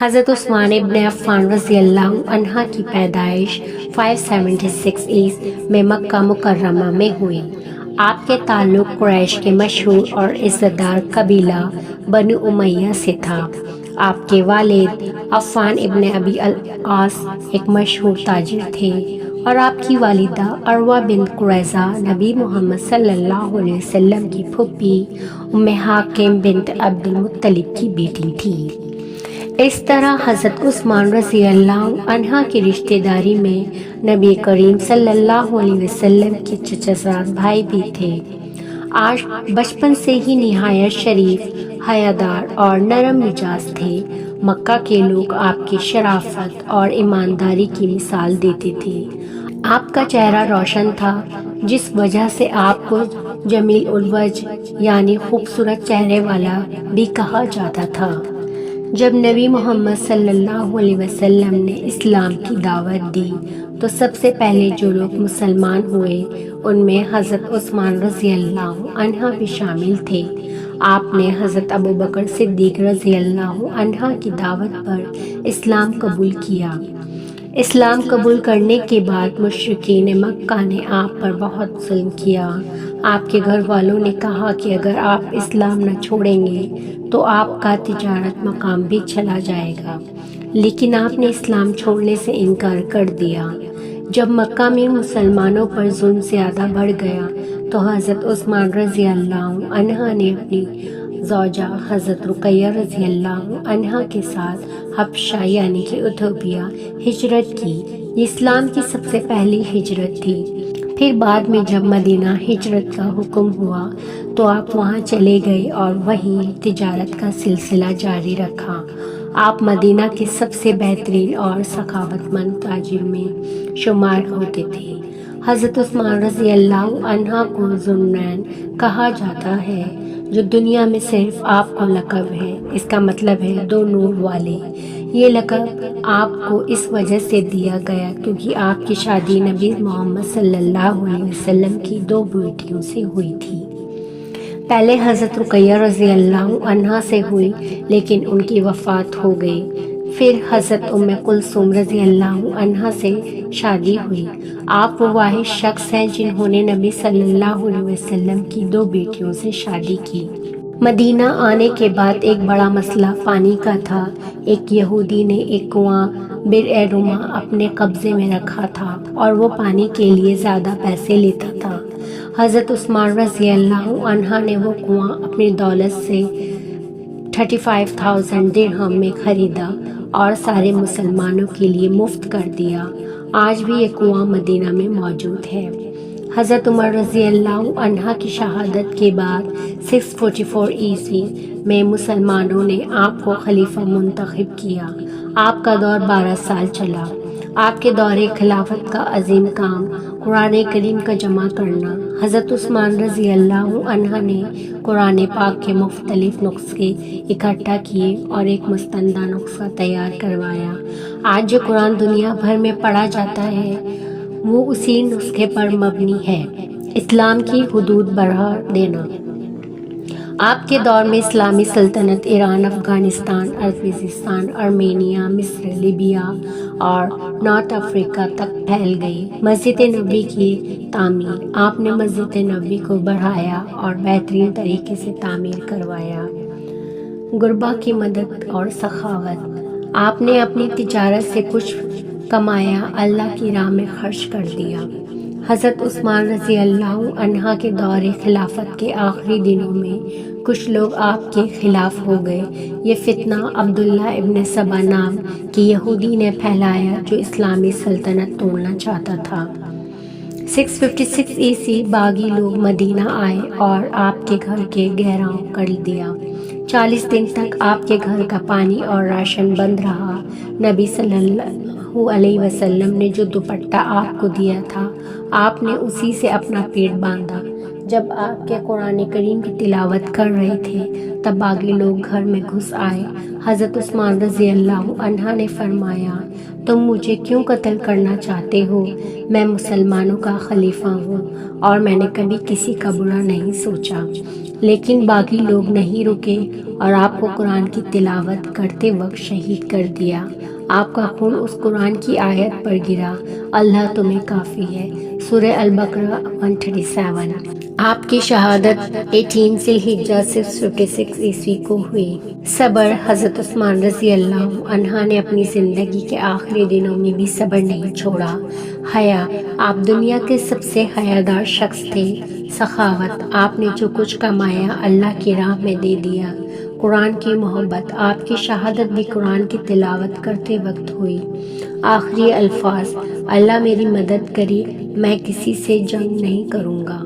حضرت عثمان ابن عفان رضی اللہ عنہ کی پیدائش 576 میں مکہ مکرمہ میں ہوئی۔ آپ کے تعلق قریش کے مشہور اور عزت دار قبیلہ بنو امیہ سے تھا۔ آپ کے والد عفان ابن ابی العاص ایک مشہور تاجر تھے اور آپ کی والدہ عروہ بنت قریظہ نبی محمد صلی اللہ علیہ وسلم کی پھوپھی ام حاکم بنت عبد المطلب کی بیٹی تھی۔ اس طرح حضرت عثمان رضی اللہ عنہ کی رشتہ داری میں نبی کریم صلی اللہ علیہ وسلم کے چچا زاد بھائی بھی تھے۔ آج بچپن سے ہی نہایت شریف، حیادار اور نرم مزاج تھے۔ مکہ کے لوگ آپ کی شرافت اور ایمانداری کی مثال دیتے تھے۔ آپ کا چہرہ روشن تھا، جس وجہ سے آپ کو جمیل الوجہ یعنی خوبصورت چہرے والا بھی کہا جاتا تھا۔ جب نبی محمد صلی اللہ علیہ وسلم نے اسلام کی دعوت دی تو سب سے پہلے جو لوگ مسلمان ہوئے ان میں حضرت عثمان رضی اللہ عنہ بھی شامل تھے۔ آپ نے حضرت ابوبکر صدیق رضی اللہ عنہ کی دعوت پر اسلام قبول کیا۔ اسلام قبول کرنے کے بعد مشرکین مکہ نے آپ پر بہت ظلم کیا۔ آپ کے گھر والوں نے کہا کہ اگر آپ اسلام نہ چھوڑیں گے تو آپ کا تجارت مقام بھی چلا جائے گا، لیکن آپ نے اسلام چھوڑنے سے انکار کر دیا۔ جب مکہ میں مسلمانوں پر ظلم زیادہ بڑھ گیا تو حضرت عثمان رضی اللہ عنہ نے اپنی زوجہ حضرت رقیہ رضی اللہ عنہ کے ساتھ حبشہ یعنی کہ ایتھوپیا ہجرت کی۔ یہ اسلام کی سب سے پہلی ہجرت تھی۔ پھر بعد میں جب مدینہ ہجرت کا حکم ہوا تو آپ وہاں چلے گئے اور وہیں تجارت کا سلسلہ جاری رکھا۔ آپ مدینہ کے سب سے بہترین اور سخاوت مند تاجر میں شمار ہوتے تھے۔ حضرت عثمان رضی اللہ عنہ کو ذوالنورین کہا جاتا ہے، جو دنیا میں صرف آپ کو لقب ہے۔ اس کا مطلب ہے دو نور والے۔ یہ لقب آپ کو اس وجہ سے دیا گیا کیونکہ آپ کی شادی نبی محمد صلی اللہ علیہ وسلم کی دو بیٹیوں سے ہوئی تھی۔ پہلے حضرت رقیہ رضی اللہ عنہ سے ہوئی لیکن ان کی وفات ہو گئی۔ پھر حضرت ام کلثوم رضی اللہ عنہ سے شادی ہوئی۔ آپ وہ واحد شخص ہیں جنہوں نے نبی صلی اللہ علیہ وسلم کی دو بیٹیوں سے شادی کی۔ مدینہ آنے کے بعد ایک بڑا مسئلہ پانی کا تھا۔ ایک یہودی نے ایک کنواں بئر روما اپنے قبضے میں رکھا تھا اور وہ پانی کے لیے زیادہ پیسے لیتا تھا۔ حضرت عثمان رضی اللہ عنہ نے وہ کنواں اپنی دولت سے 35,000 درہم میں خریدا اور سارے مسلمانوں کے لیے مفت کر دیا۔ آج بھی یہ کنواں مدینہ میں موجود ہے۔ حضرت عمر رضی اللہ عنہ کی شہادت کے بعد 644 میں مسلمانوں نے آپ کو خلیفہ منتخب کیا۔ آپ کا دور 12 سال چلا۔ آپ کے دور خلافت کا عظیم کام قرآن کریم کا جمع کرنا۔ حضرت عثمان رضی اللہ عنہ نے قرآن پاک کے مختلف نسخے اکٹھا کیے اور ایک مستندہ نسخہ تیار کروایا۔ آج جو قرآن دنیا بھر میں پڑھا جاتا ہے وہ اسی نسخے پر مبنی ہے۔ اسلام کی حدود بڑھا دینا۔ آپ کے دور میں اسلامی سلطنت ایران، افغانستان، ازبکستان، آرمینیا، مصر، لیبیا اور نارتھ افریقہ تک پھیل گئی۔ مسجد نبوی کی تعمیر۔ آپ نے مسجد نبوی کو بڑھایا اور بہترین طریقے سے تعمیر کروایا۔ غربا کی مدد اور سخاوت۔ آپ نے اپنی تجارت سے کچھ کمایا، اللہ کی راہ میں خرچ کر دیا۔ حضرت عثمان رضی اللہ عنہ کے دور خلافت کے آخری دنوں میں کچھ لوگ آپ کے خلاف ہو گئے۔ یہ فتنہ عبداللہ ابن سبا نام کی یہودی نے پھیلایا جو اسلامی سلطنت توڑنا چاہتا تھا۔ 656 باغی لوگ مدینہ آئے اور آپ کے گھر کے گھیراؤ کر دیا۔ 40 دن تک آپ کے گھر کا پانی اور راشن بند رہا۔ نبی صلی اللہ علیہ وسلم نے جو دوپٹہ آپ کو دیا تھا آپ نے اسی سے اپنا پیٹ باندھا۔ جب آپ کے قرآن کریم کی تلاوت کر رہے تھے تب باغی لوگ گھر میں گھس آئے۔ حضرت عثمان رضی اللہ عنہ نے فرمایا، تم مجھے کیوں قتل کرنا چاہتے ہو؟ میں مسلمانوں کا خلیفہ ہوں اور میں نے کبھی کسی کا برا نہیں سوچا۔ لیکن باغی لوگ نہیں رکے اور آپ کو قرآن کی تلاوت کرتے وقت شہید کر دیا۔ آپ کا خون اس قرآن کی آیت پر گرا، اللہ تمہیں کافی ہے، سورہ البقرہ 137۔ آپ کی شہادت 18 ذی الحجہ 656 عیسوی کو ہوئی۔ صبر۔ حضرت عثمان رضی اللہ عنہ نے اپنی زندگی کے آخری دنوں میں بھی صبر نہیں چھوڑا۔ حیا۔ آپ دنیا کے سب سے حیادار شخص تھے۔ سخاوت۔ آپ نے جو کچھ کمایا اللہ کی راہ میں دے دیا۔ قرآن کی محبت۔ آپ کی شہادت بھی قرآن کی تلاوت کرتے وقت ہوئی۔ آخری الفاظ، اللہ میری مدد کرے، میں کسی سے جنگ نہیں کروں گا۔